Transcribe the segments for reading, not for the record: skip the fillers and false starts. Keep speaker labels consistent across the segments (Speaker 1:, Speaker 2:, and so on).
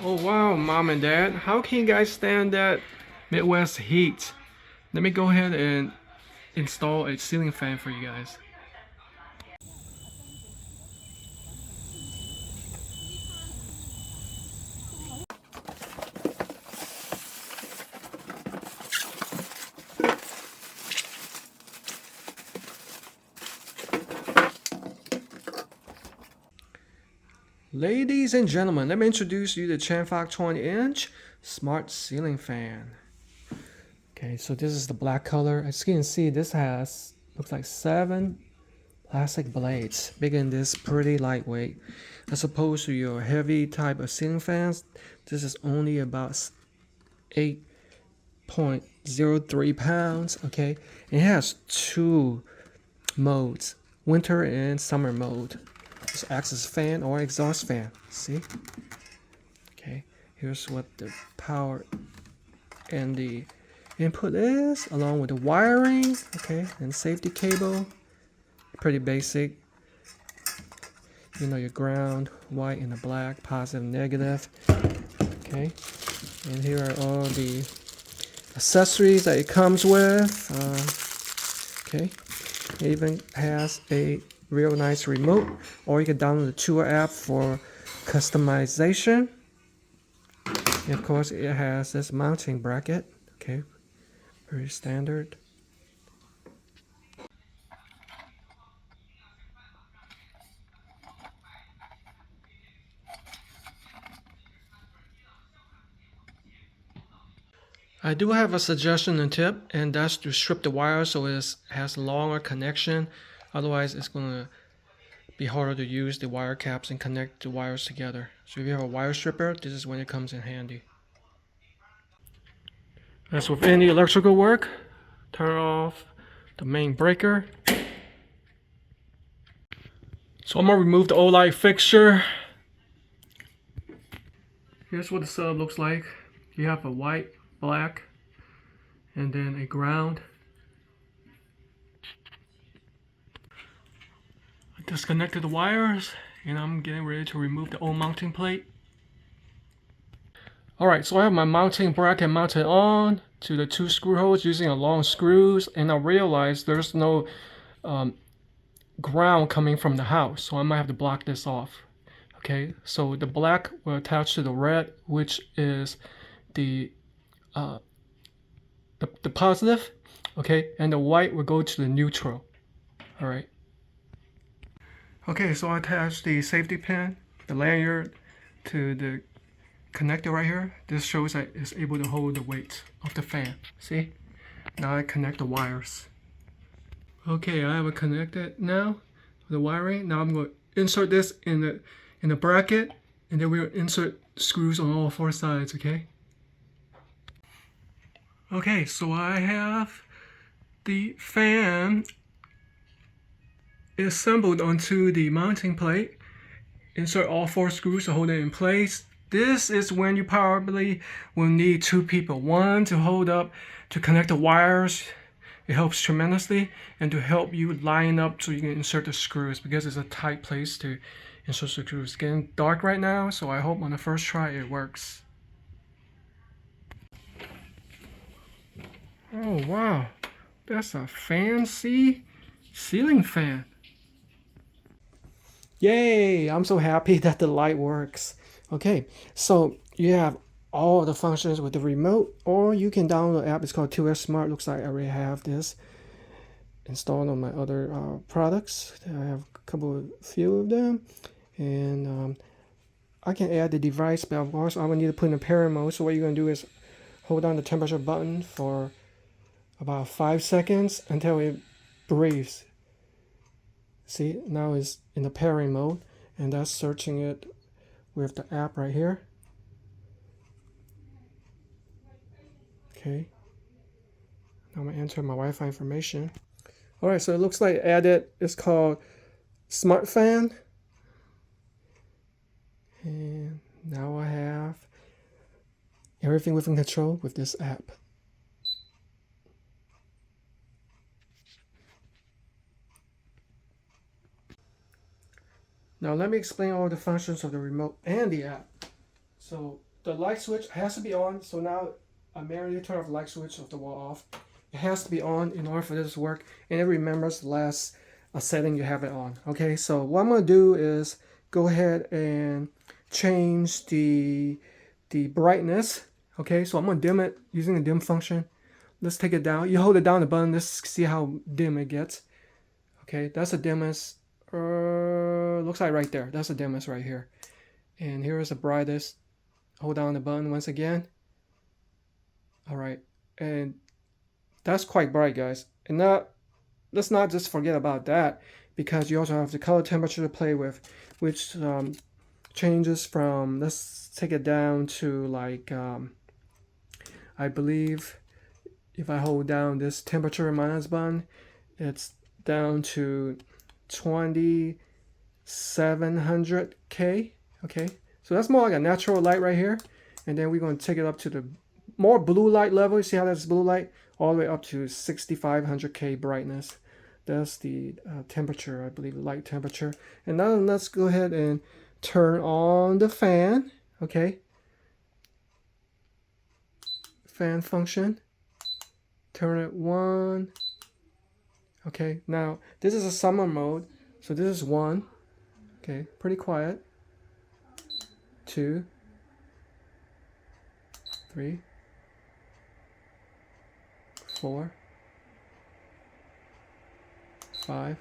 Speaker 1: Oh wow, mom and dad, how can you guys stand that Midwest heat? Let me go ahead and install a ceiling fan for you guys. Ladies and gentlemen, let me introduce you to CHANFOK 20-inch smart ceiling fan. Okay, so this is the black color. As you can see, this has looks like 7 plastic blades, making this pretty lightweight. As opposed to your heavy type of ceiling fans, this is only about 8.03 pounds. Okay, it has 2 modes, winter and summer mode. This acts as fan or exhaust fan. See? Okay, here's what the power and the input is, along with the wiring. Okay, and safety cable. Pretty basic. You know your ground, white and the black, positive, negative. Okay, and here are all the accessories that it comes with. Okay, it even has a real nice remote, or you can download the Tour app for customization. And of course, it has this mounting bracket. Okay, very standard. I do have a suggestion and tip, and that's to strip the wire so it has longer connection. Otherwise, it's going to be harder to use the wire caps and connect the wires together. So if you have a wire stripper, this is when it comes in handy. As with any electrical work, turn off the main breaker. So I'm going to remove the old light fixture. Here's what the setup looks like. You have a white, black, and then a ground. I disconnected the wires, and I'm getting ready to remove the old mounting plate. Alright, so I have my mounting bracket mounted on to the 2 screw holes using a long screws, and I realized there's no ground coming from the house, so I might have to block this off. Okay, so the black will attach to the red, which is the positive, okay, and the white will go to the neutral. All right. Okay, so I attached the safety pin, the lanyard, to the connector right here. This shows that it's able to hold the weight of the fan. See? Now I connect the wires. Okay, I have it connected now. The wiring. Now I'm going to insert this in the bracket, and then we'll insert screws on all 4 sides. Okay. Okay, so I have the fan assembled onto the mounting plate. Insert all 4 screws to hold it in place. This is when you probably will need 2 people. One to hold up, to connect the wires. It helps tremendously, and to help you line up so you can insert the screws, because it's a tight place to insert the screws. It's getting dark right now, so I hope on the first try it works. Oh wow, that's a fancy ceiling fan. Yay, I'm so happy that the light works. Okay, so you have all the functions with the remote, or you can download the app. It's called 2S Smart. Looks like I already have this installed on my other products. I have a few of them, and I can add the device, but of course I will need to put in a pairing mode. So what you're going to do is hold down the temperature button for about 5 seconds until it breathes. See, now it's in the pairing mode, and that's searching it with the app right here. Okay, now I'm gonna enter my Wi-Fi information. All right, so it looks like added. It's called Smart Fan, and now I have everything within control with this app. Now let me explain all the functions of the remote and the app. So the light switch has to be on. So now manually turn off the light switch of the wall off. It has to be on in order for this to work, and it remembers the last setting you have it on. Okay, so what I'm going to do is go ahead and change the brightness. Okay, so I'm going to dim it using the dim function. Let's take it down. You hold it down the button. Let's see how dim it gets. Okay, that's the dimmest. Looks like right there. That's the dimmest right here. And here is the brightest. Hold down the button once again. All right, and that's quite bright, guys. And now, let's not just forget about that, because you also have the color temperature to play with, which changes from, let's take it down to like, I believe if I hold down this temperature minus button, it's down to 2700K. Okay, so that's more like a natural light right here. And then we're going to take it up to the more blue light level. You see how that's blue light? All the way up to 6500K brightness. That's the temperature, I believe, light temperature. And now let's go ahead and turn on the fan. Okay. Fan function. Turn it 1. Okay, now this is a summer mode. So this is 1. Okay, pretty quiet. 2. 3. 4. 5.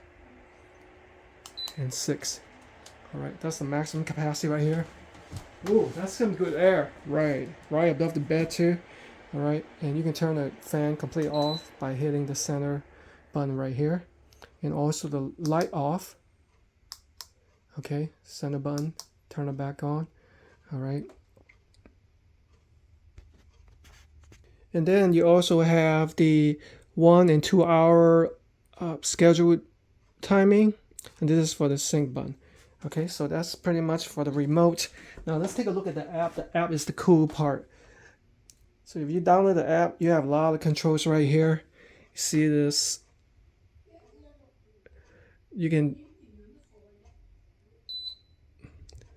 Speaker 1: And 6. Alright, that's the maximum capacity right here. Ooh, that's some good air. Right above the bed too. Alright, and you can turn the fan completely off by hitting the center button right here. And also the light off. Okay, center button, turn it back on. Alright. And then you also have the 1 and 2 hour scheduled timing. And this is for the sync button. Okay, so that's pretty much for the remote. Now let's take a look at the app. The app is the cool part. So if you download the app, you have a lot of controls right here. You see this. You can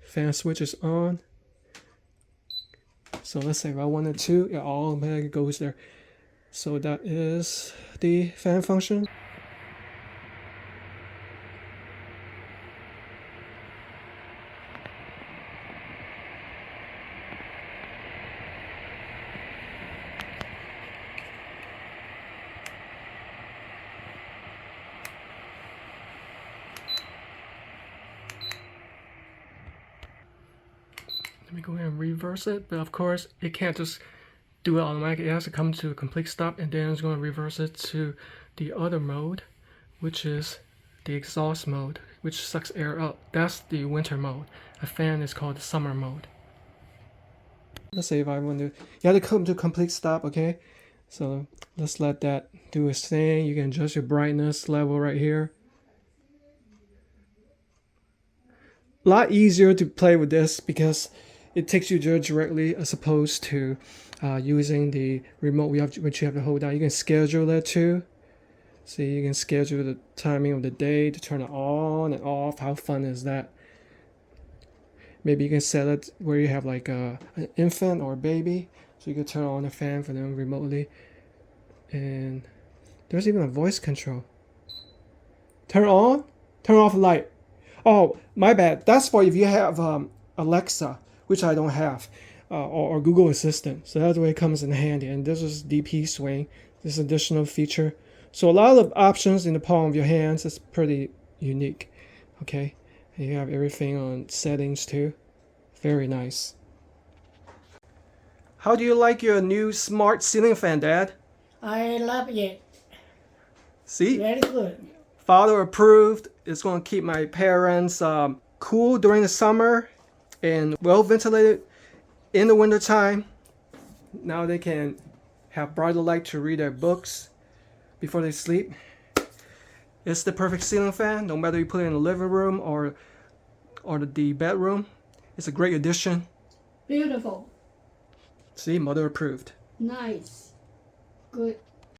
Speaker 1: fan switch is on. So let's say if I wanted to, it automatically goes there. So that is the fan function. Let me go ahead and reverse it, but of course it can't just do it automatically. It has to come to a complete stop, and then it's going to reverse it to the other mode, which is the exhaust mode, which sucks air up. That's the winter mode. A fan is called the summer mode. Let's say if I want to, you have to come to a complete stop, okay? So let's let that do its thing. You can adjust your brightness level right here. A lot easier to play with this because it takes you there directly as opposed to using the remote which you have to hold down. You can schedule that too. See, you can schedule the timing of the day to turn it on and off. How fun is that? Maybe you can set it where you have like an infant or a baby, so you can turn on the fan for them remotely. And there's even a voice control. Turn on, turn off light. Oh, my bad. That's for if you have Alexa, which I don't have, or Google Assistant. So that's the way it comes in handy. And this is DP swing, this additional feature. So a lot of options in the palm of your hands. It's pretty unique. Okay, and you have everything on settings too. Very nice. How do you like your new smart ceiling fan, Dad?
Speaker 2: I love it.
Speaker 1: See?
Speaker 2: Very good.
Speaker 1: Father approved. It's going to keep my parents cool during the summer and well ventilated in the winter time. Now they can have brighter light to read their books before they sleep. It's the perfect ceiling fan, no matter you put it in the living room or the bedroom. It's a great addition.
Speaker 2: Beautiful.
Speaker 1: See, mother approved.
Speaker 2: Nice. Good.